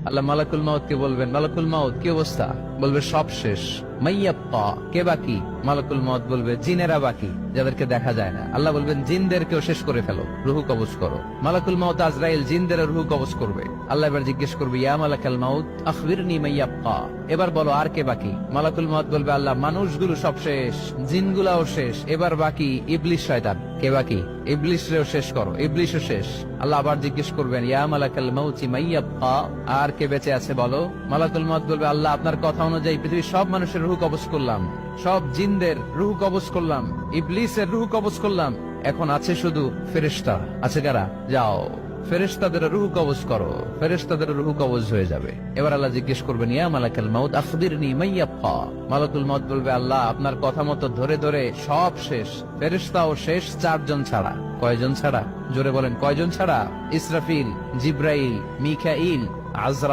আল্লাহ মালাকুল মাউত কে বলবেন, মালাকুল মাউত কি অবস্থা? বলবে সব শেষ। মাইয়াব্বা, কে বাকি? মালাকুল মাউত বলবে জিনেরা বাকি, যাদেরকে দেখা যায় না। আল্লাহ বলবেন জিনদেরকেও শেষ করে ফেলো, রুহু কবজ করো। মালাকুল মাউত আজরাইল জিনদের রুহু কবজ করবে। আল্লাহ এবার জিজ্ঞেস করবে, ইয়া মালাকাল মাউত আখবিরনি মাইয়াব্বা, এবার বলো আর কে বাকি? মালাকুল মাউত বলবে, আল্লাহ মানুষগুলো সব শেষ, জিনগুলাও শেষ, এবার বাকি ইবলিস শয়তান। কে বাকি? ইবলিসরেও শেষ করো, ইবলিসও শেষ। আল্লাহ আবার জিজ্ঞেস করবেন, ইয়া মালাকাল মাউতি মাইয়াব্বা, আর কে বেঁচে আছে বলো? মালাকুল মাউত বলবে, আল্লাহ আপনার কথা অনুযায়ী পৃথিবীর সব মানুষের রুহু কবজ করলাম, সব জিনদের রুহু কবজ করলাম, ইবলিসের রুহু কবজ করলাম, এখন আছে শুধু ফেরেশতা। আছে কারা? যাও ফেরেশতাদের রুহু কবজ করো। ফেরেশতাদের রুহু কবজ হয়ে যাবে। এবার আল্লাহ জিজ্ঞেস করবেন, ইয়া মালাকাল মাউত আখবিরনি মাইয়াব্বা। মালাকুল মাউত বলবে, আল্লাহ আপনার কথা মতো ধরে ধরে সব শেষ, ফেরেশতাও শেষ, 4 জন ছাড়া। কয়জন ছাড়া? জোরে বলেন, কয়জন ছাড়া? ইসরাফিল, জিব্রাইল, মিকাইল, আজরাইল।